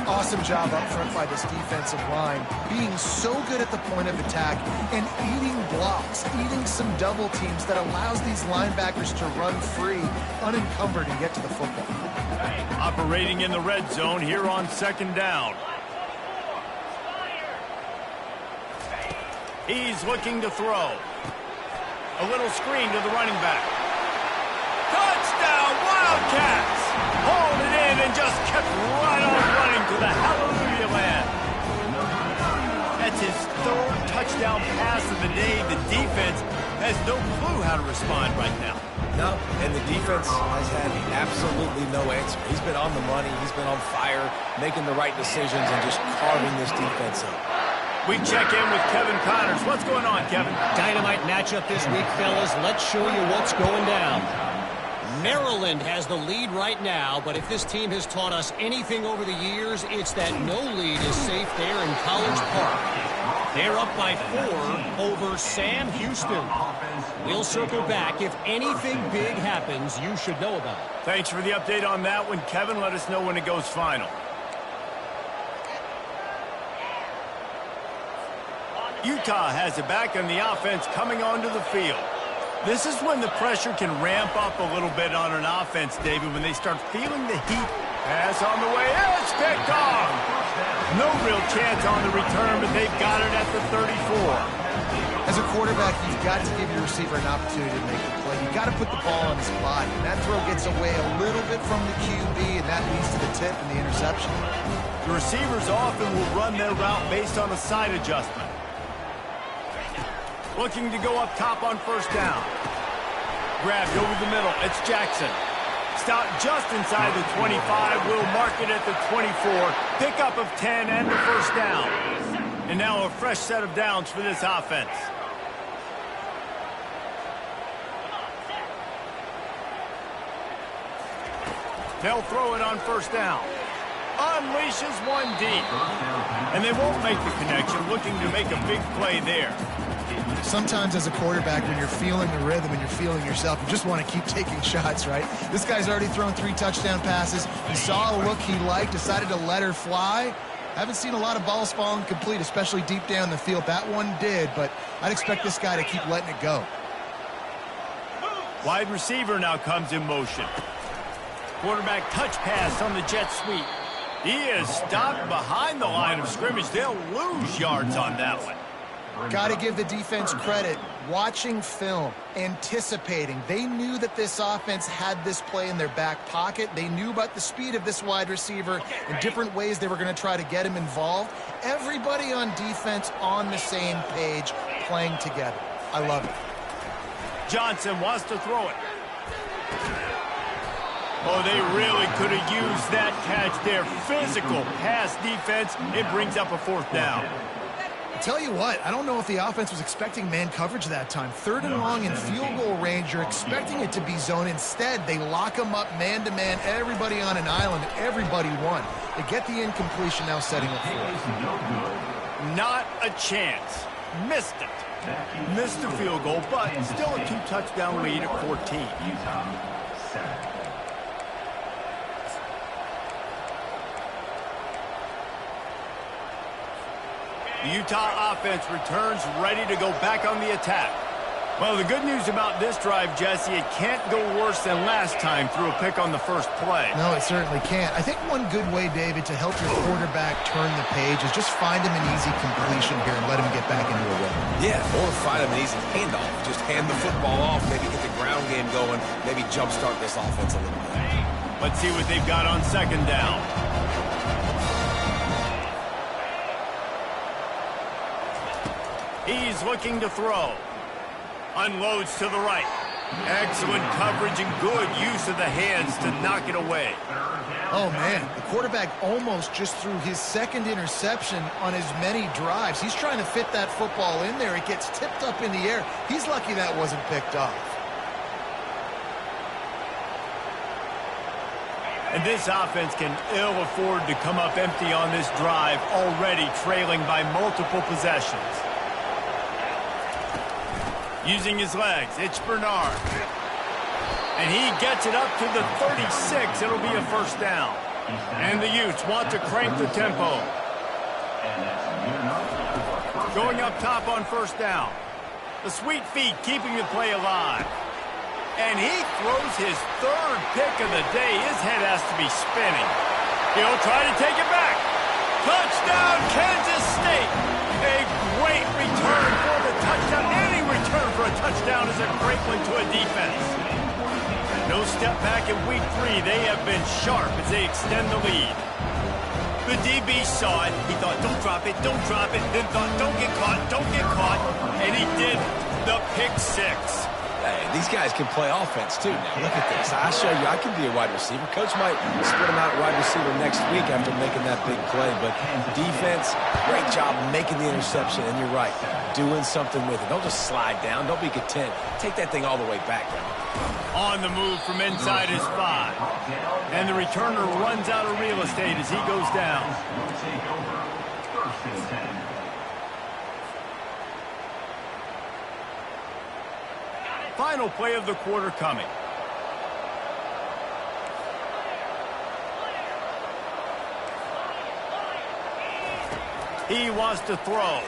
Speaker 3: Awesome job up front by this defensive line, being so good at the point of attack and eating blocks, eating some double teams that allows these linebackers to run free, unencumbered, and get to the football.
Speaker 1: Operating in the red zone here on second down. He's looking to throw. A little screen to the running back. Touchdown, Wildcats! Hauled it in and just kept right on running to the hallelujah land. That's his third touchdown pass of the day. The defense has no clue how to respond right now.
Speaker 2: No, and the defense has had absolutely no answer. He's been on the money. He's been on fire, making the right decisions and just carving this defense up.
Speaker 1: We check in with Kevin Connors. What's going on, Kevin?
Speaker 5: Dynamite matchup this week, fellas. Let's show you what's going down. Maryland has the lead right now, but if this team has taught us anything over the years, it's that no lead is safe there in College Park. They're up by 4 over Sam Houston. We'll circle back. If anything big happens, you should know about it.
Speaker 1: Thanks for the update on that one, Kevin. Let us know when it goes final. Utah has it back on the offense coming onto the field. This is when the pressure can ramp up a little bit on an offense, David, when they start feeling the heat. Pass on the way. It's picked off. No real chance on the return, but they've got it at the 34.
Speaker 3: As a quarterback, you've got to give your receiver an opportunity to make the play. You've got to put the ball on his body. And that throw gets away a little bit from the QB, and that leads to the tip and the interception.
Speaker 1: The receivers often will run their route based on a side adjustment. Looking to go up top on first down. Grabbed over the middle. It's Jackson. Stopped just inside the 25. Will mark it at the 24. Pickup of 10 and the first down. And now a fresh set of downs for this offense. They'll throw it on first down. Unleashes one deep. And they won't make the connection. Looking to make a big play there.
Speaker 3: Sometimes as a quarterback, when you're feeling the rhythm and you're feeling yourself, you just want to keep taking shots, right? This guy's already thrown 3 touchdown passes. He saw a look he liked, decided to let her fly. Haven't seen a lot of balls falling complete, especially deep down the field. That one did, but I'd expect this guy to keep letting it go.
Speaker 1: Wide receiver now comes in motion. Quarterback touch pass on the jet sweep. He is stopped behind the line of scrimmage. They'll lose yards on that one.
Speaker 3: Got to give the defense credit. Watching film, anticipating. They knew that this offense had this play in their back pocket. They knew about the speed of this wide receiver and different ways they were going to try to get him involved. Everybody on defense on the same page, playing together. I love it.
Speaker 1: Johnson wants to throw it. Oh, they really could have used that catch there. Physical pass defense. It brings up a fourth down.
Speaker 3: Tell you what, I don't know if the offense was expecting man coverage that time. 3rd and long in field goal range, you're expecting it to be zone. Instead, they lock them up man-to-man, everybody on an island, everybody won. They get the incompletion, now setting up for it.
Speaker 1: Not a chance. Missed it. Missed the field goal, but still a 2-touchdown lead at 14.
Speaker 4: Utah 7.
Speaker 1: The Utah offense returns ready to go back on the attack. Well, the good news about this drive, Jesse, it can't go worse than last time through a pick on the first play.
Speaker 3: No, it certainly can't. I think one good way, David, to help your quarterback turn the page is just find him an easy completion here and let him get back into a rhythm.
Speaker 2: Yeah, or find him an easy handoff. Just hand the football off, maybe get the ground game going, maybe jumpstart this offense a little bit.
Speaker 1: Let's see what they've got on second down. He's looking to throw. Unloads to the right. Excellent coverage and good use of the hands to knock it away.
Speaker 3: Oh, man, the quarterback almost just threw his second interception on as many drives. He's trying to fit that football in there. It gets tipped up in the air. He's lucky that wasn't picked off.
Speaker 1: And this offense can ill afford to come up empty on this drive, already trailing by multiple possessions. Using his legs, it's Bernard. And he gets it up to the 36. It'll be a first down. And the Utes want to crank the tempo. Going up top on first down. The sweet feet keeping the play alive. And he throws his third pick of the day. His head has to be spinning. He'll try to take it back. Touchdown, Kansas State. A great return for the touchdown. Any return for a touchdown is a great one to a defense. No step back in week 3. They have been sharp as they extend the lead. The DB saw it. He thought, don't drop it, don't drop it. Then thought, don't get caught, don't get caught. And he did the pick 6.
Speaker 2: Hey, these guys can play offense, too. Now, look at this. I show you, I can be a wide receiver. Coach might split him out at wide receiver next week after making that big play. But defense, great job making the interception. And you're right, doing something with it. Don't just slide down. Don't be content. Take that thing all the way back now.
Speaker 1: On the move from inside his 5. And the returner runs out of real estate as he goes down. Final play of the quarter coming. He wants to throw.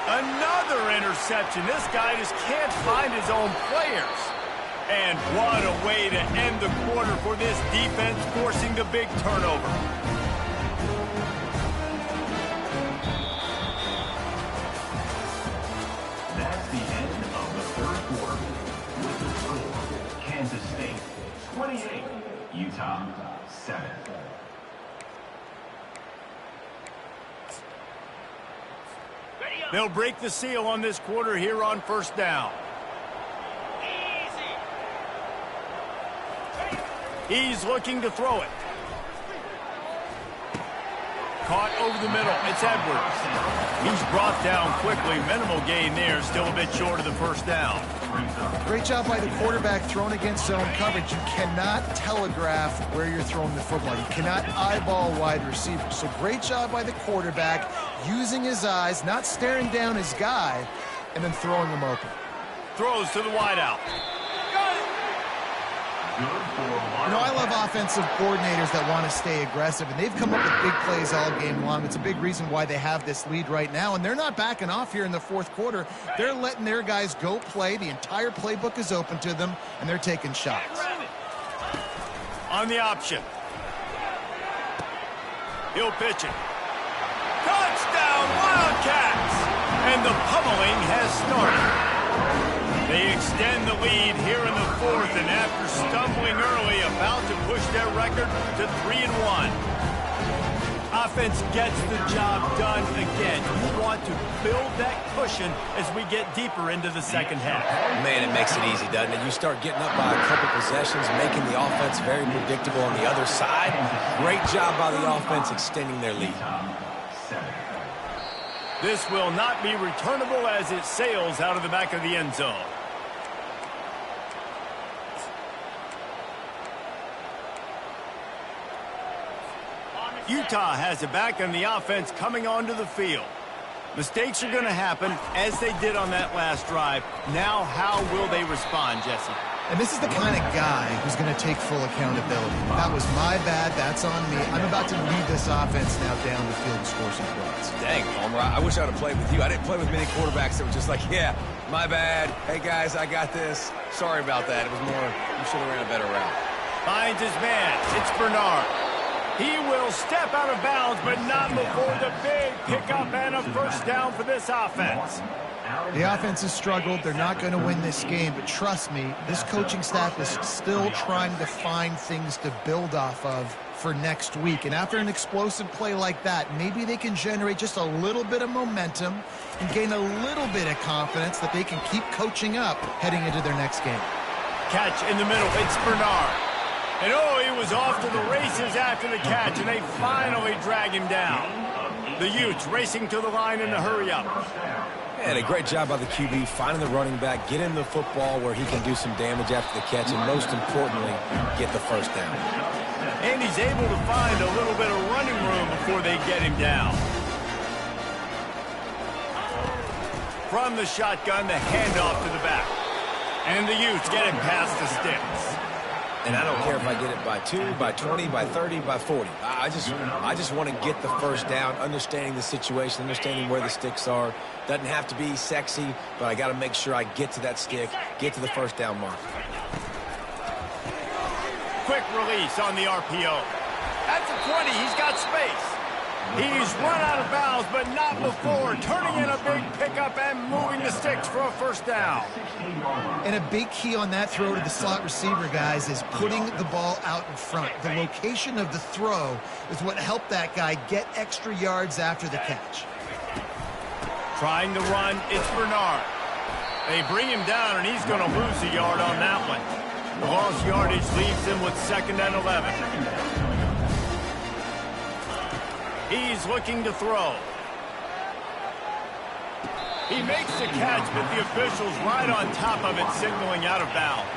Speaker 1: Another interception. This guy just can't find his own players. And what a way to end the quarter for this defense, forcing the big turnover.
Speaker 4: That's the end of the third quarter. With the score, Kansas State 28, Utah 7.
Speaker 1: They'll break the seal on this quarter here on first down. He's looking to throw it. Caught over the middle. It's Edwards. He's brought down quickly. Minimal gain there. Still a bit short of the first down.
Speaker 3: Great job by the quarterback thrown against zone coverage. You cannot telegraph where you're throwing the football. You cannot eyeball wide receivers. So great job by the quarterback using his eyes, not staring down his guy, and then throwing him open.
Speaker 1: Throws to the wideout.
Speaker 3: You know, I love offensive coordinators that want to stay aggressive, and they've come up with big plays all game long. It's a big reason why they have this lead right now, and they're not backing off here in the fourth quarter. They're letting their guys go play. The entire playbook is open to them, and they're taking shots.
Speaker 1: On the option. He'll pitch it. Touchdown, Wildcats! And the pummeling has started. They extend the lead here in the fourth, and after stumbling early, about to push their record to 3-1. Offense gets the job done again. You want to build that cushion as we get deeper into the second half.
Speaker 2: Man, it makes it easy, doesn't it? You start getting up by a couple possessions, making the offense very predictable on the other side. Great job by the offense extending their lead.
Speaker 1: This will not be returnable as it sails out of the back of the end zone. Utah has it back on the offense coming onto the field. Mistakes are going to happen as they did on that last drive. Now, how will they respond, Jesse?
Speaker 3: And this is the kind of guy who's going to take full accountability. That was my bad. That's on me. I'm about to lead this offense now down the field and score some points.
Speaker 2: Dang, Palmer, I wish I would have played with you. I didn't play with many quarterbacks that were just like, yeah, my bad. Hey, guys, I got this. Sorry about that. It was more, you should have ran a better route.
Speaker 1: Finds his man. It's Bernard. He will step out of bounds, but not before the big pickup and a first down for this offense.
Speaker 3: The offense has struggled. They're not going to win this game, but trust me, this coaching staff is still trying to find things to build off of for next week. And after an explosive play like that, maybe they can generate just a little bit of momentum and gain a little bit of confidence that they can keep coaching up heading into their next game.
Speaker 1: Catch in the middle. It's Bernard. And oh, he was off to the races after the catch, and they finally drag him down. The Utes racing to the line in a hurry-up.
Speaker 2: And a great job by the QB finding the running back, get him the football where he can do some damage after the catch, and most importantly, get the first down.
Speaker 1: And he's able to find a little bit of running room before they get him down. From the shotgun, the handoff to the back. And the Utes get it past the sticks.
Speaker 2: And I don't care if I get it by 2, by 20, by 30, by 40. I just want to get the first down, understanding the situation, understanding where the sticks are. Doesn't have to be sexy, but I got to make sure I get to that stick, get to the first down mark.
Speaker 1: Quick release on the RPO. At the 20, he's got space. He's run out of bounds, but not before turning in a big pickup and moving the sticks for a first down.
Speaker 3: And a big key on that throw to the slot receiver, guys, is putting the ball out in front. The location of the throw is what helped that guy get extra yards after the catch.
Speaker 1: Trying to run, it's Bernard. They bring him down, and he's going to lose a yard on that one. The lost yardage leaves him with 2nd and 11. He's looking to throw. He makes the catch, but the official's right on top of it, signaling out of bounds.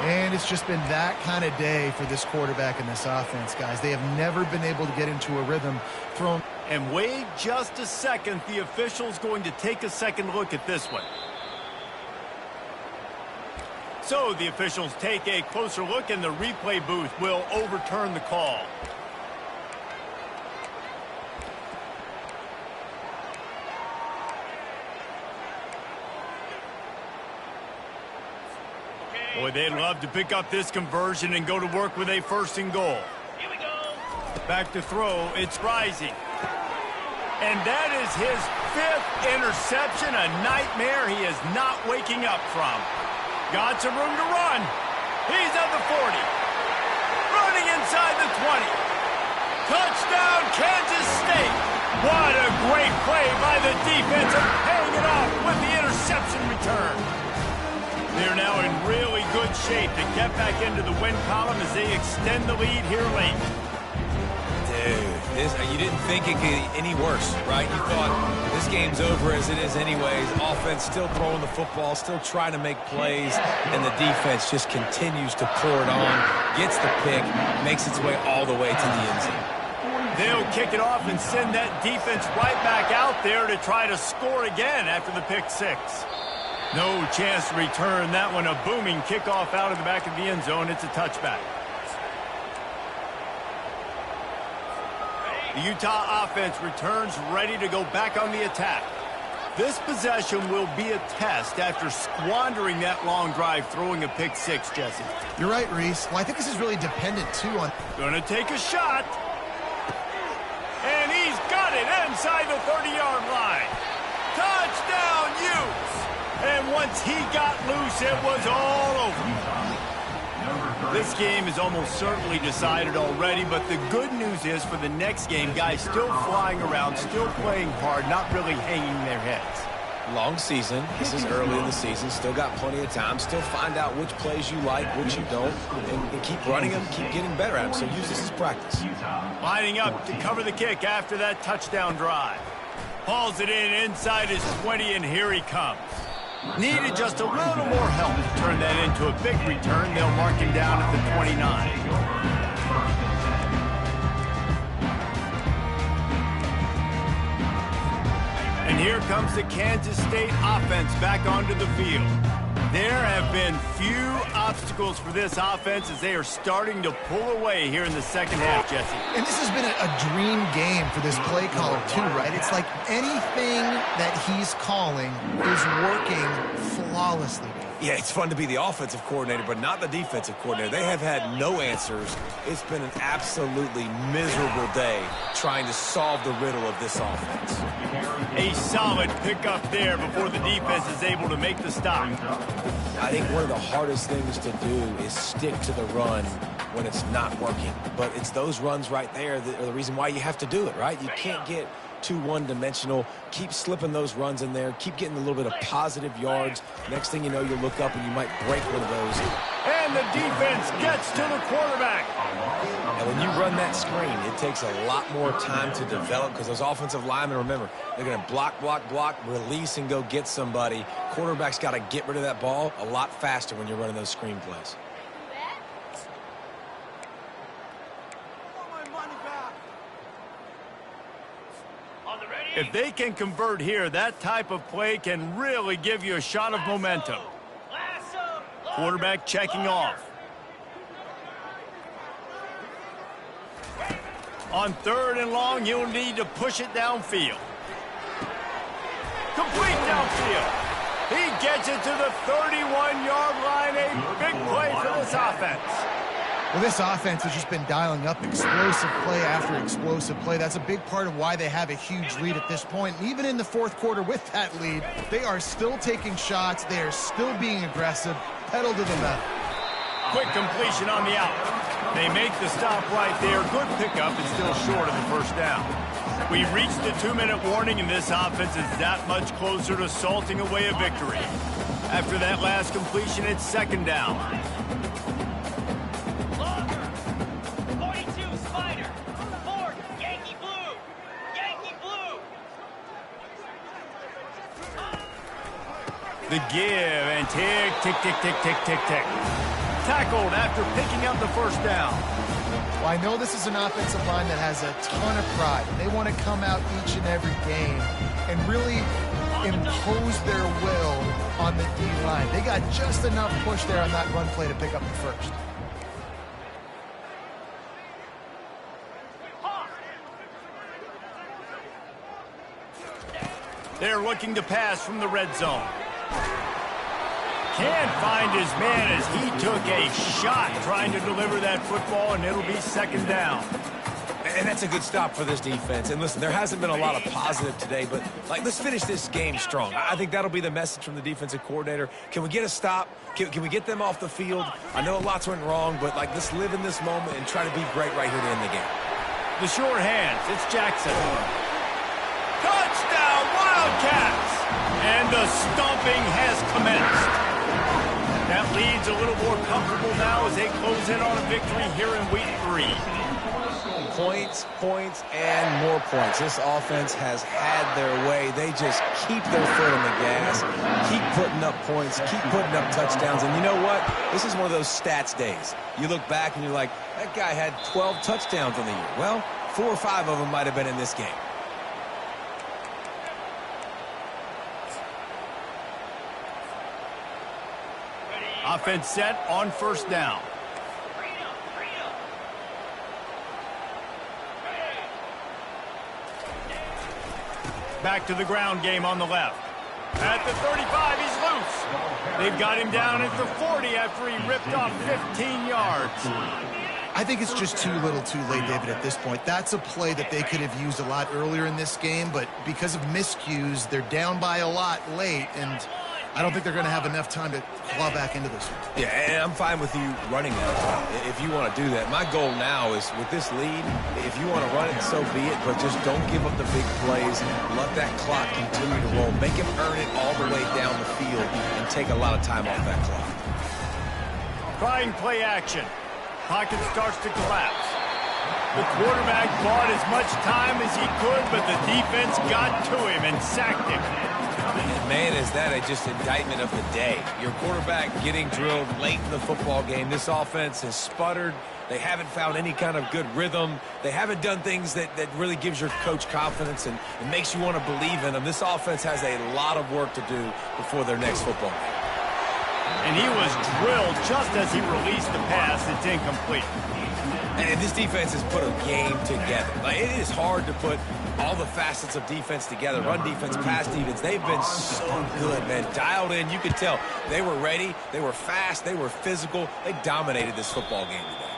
Speaker 3: And it's just been that kind of day for this quarterback and this offense, guys. They have never been able to get into a rhythm.
Speaker 1: And wait just a second. The official's going to take a second look at this one. So the officials take a closer look, and the replay booth will overturn the call. Boy, they'd love to pick up this conversion and go to work with a 1st and goal.
Speaker 6: Here we go.
Speaker 1: Back to throw, it's Rising. And that is his 5th interception, a nightmare he is not waking up from. Got some room to run. He's at the 40. Running inside the 20. Touchdown, Kansas State. What a great play by the defense, and paying it off with the interception return. They're now in really good shape to get back into the win column as they extend the lead here late.
Speaker 2: Dude, you didn't think it could get any worse, right? You thought this game's over as it is anyways. Offense still throwing the football, still trying to make plays, and the defense just continues to pour it on, gets the pick, makes its way all the way to the end zone.
Speaker 1: They'll kick it off and send that defense right back out there to try to score again after the pick 6. No chance to return that one. A booming kickoff out of the back of the end zone. It's a touchback. The Utah offense returns ready to go back on the attack. This possession will be a test after squandering that long drive throwing a pick 6, Jesse.
Speaker 3: You're right, Reese. Well, I think this is really dependent, too, on...
Speaker 1: Gonna take a shot. And he's got it inside the 30-yard line. Touchdown, Utes. And once he got loose, it was all over. This game is almost certainly decided already, but the good news is for the next game, guys still flying around, still playing hard, not really hanging their heads.
Speaker 2: Long season. This is early in the season. Still got plenty of time. Still find out which plays you like, which you don't, and keep running them, keep getting better at them. So use this as practice.
Speaker 1: Lining up to cover the kick after that touchdown drive. Hauls it in inside his 20, and here he comes. Needed just a little more help to turn that into a big return. They'll mark him down at the 29. And here comes the Kansas State offense back onto the field. There have been few obstacles for this offense as they are starting to pull away here in the second half, Jesse.
Speaker 3: And this has been a dream game for this play caller, too, right? It's like anything that he's calling is working flawlessly.
Speaker 2: Yeah, it's fun to be the offensive coordinator, but not the defensive coordinator. They have had no answers. It's been an absolutely miserable day trying to solve the riddle of this offense.
Speaker 1: A solid pickup there before the defense is able to make the stop.
Speaker 2: I think one of the hardest things to do is stick to the run when it's not working. But it's those runs right there that are the reason why you have to do it, right? You can't get too one-dimensional. Keep slipping those runs in there. Keep getting a little bit of positive yards. Next thing you know, you'll look up and you might break one of those.
Speaker 1: And the defense gets to the quarterback.
Speaker 2: And when you run that screen, it takes a lot more time to develop because those offensive linemen, remember, they're going to block, block, block, release, and go get somebody. Quarterback's got to get rid of that ball a lot faster when you're running those screen plays.
Speaker 1: If they can convert here, that type of play can really give you a shot of momentum.
Speaker 6: Lasso!
Speaker 1: Quarterback checking off. On 3rd and long, he'll need to push it downfield. Complete downfield. He gets it to the 31-yard line. A big play for this offense.
Speaker 3: Well, this offense has just been dialing up explosive play after explosive play. That's a big part of why they have a huge lead at this point. And even in the 4th quarter with that lead, they are still taking shots. They are still being aggressive. Pedal to the metal.
Speaker 1: Quick completion on the out. They make the stop right there. Good pickup and still short of the first down. We've reached the 2-minute warning, and this offense is that much closer to salting away a victory. After that last completion, it's 2nd down. The give and tick, tick, tick, tick, tick, tick, tick. Tackled after picking up the first down.
Speaker 3: Well, I know this is an offensive line that has a ton of pride. They want to come out each and every game and really impose their will on the D-line. They got just enough push there on that run play to pick up the first.
Speaker 1: They're looking to pass from the red zone. Can't find his man as he took a shot trying to deliver that football, and it'll be 2nd down.
Speaker 2: And that's a good stop for this defense. And listen, there hasn't been a lot of positive today, but let's finish this game strong. I think that'll be the message from the defensive coordinator. Can we get a stop? Can we get them off the field? I know lots went wrong, but let's live in this moment and try to be great right here to end the game.
Speaker 1: The short hands, it's Jackson. Touchdown, Wildcats! And the stomping has commenced. That lead's a little more comfortable now as they close in on a victory here in week 3.
Speaker 2: Points, points, and more points. This offense has had their way. They just keep their foot on the gas, keep putting up points, keep putting up touchdowns. And you know what? This is one of those stats days. You look back and you're like, that guy had 12 touchdowns in the year. Well, 4 or 5 of them might have been in this game.
Speaker 1: Offense set on 1st down. Back to the ground game on the left. At the 35, he's loose. They've got him down at the 40 after he ripped off 15 yards.
Speaker 3: I think it's just too little too late, David, at this point. That's a play that they could have used a lot earlier in this game, but because of miscues, they're down by a lot late, and I don't think they're going to have enough time to claw back into this one.
Speaker 2: Yeah, and I'm fine with you running that if you want to do that. My goal now is with this lead, if you want to run it, so be it, but just don't give up the big plays. Let that clock continue to roll. Make him earn it all the way down the field and take a lot of time off that clock.
Speaker 1: Trying play action. Pocket starts to collapse. The quarterback bought as much time as he could, but the defense got to him and sacked him.
Speaker 2: And man, is that just indictment of the day. Your quarterback getting drilled late in the football game. This offense has sputtered. They haven't found any kind of good rhythm. They haven't done things that really gives your coach confidence and makes you want to believe in them. This offense has a lot of work to do before their next football game.
Speaker 1: And he was drilled just as he released the pass. It's incomplete.
Speaker 2: And this defense has put a game together. It is hard to put all the facets of defense together. Run defense, pass defense. They've been so good, man. Dialed in. You could tell they were ready. They were fast. They were physical. They dominated this football game today.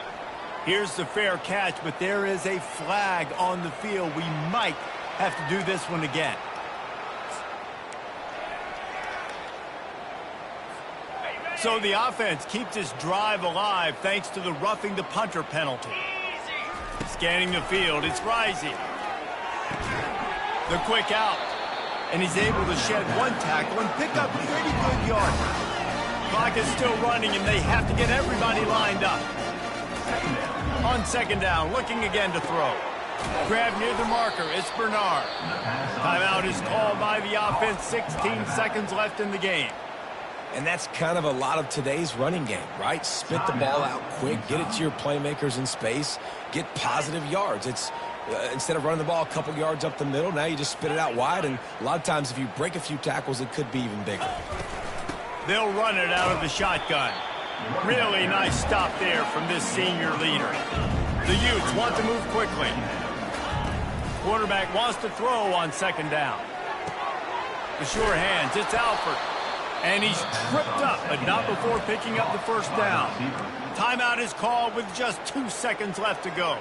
Speaker 1: Here's the fair catch, but there is a flag on the field. We might have to do this one again. So the offense keeps its drive alive thanks to the roughing the punter penalty. Scanning the field, it's Rising. The quick out. And he's able to shed one tackle and pick up pretty good yardage. Clock is still running, and they have to get everybody lined up. On 2nd down, looking again to throw. Grab near the marker, it's Bernard. Timeout is called by the offense, 16 seconds left in the game.
Speaker 2: And that's kind of a lot of today's running game, right? Spit the ball out quick, get it to your playmakers in space, get positive yards. It's instead of running the ball a couple yards up the middle, now you just spit it out wide, and a lot of times if you break a few tackles, it could be even bigger.
Speaker 1: They'll run it out of the shotgun. Really nice stop there from this senior leader. The Utes want to move quickly. Quarterback wants to throw on second down. The sure hands, it's Alford. And he's tripped up, but not before picking up the first down. Timeout is called with just 2 seconds left to go.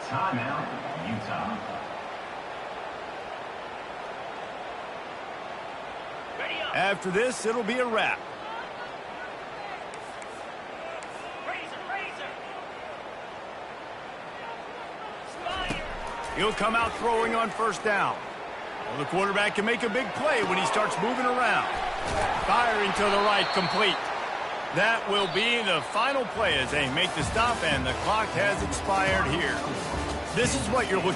Speaker 4: Timeout, Utah.
Speaker 1: After this, it'll be a wrap. He'll come out throwing on first down. Well, the quarterback can make a big play when he starts moving around. Firing to the right, complete. That will be the final play as they make the stop, and the clock has expired here. This is what you're looking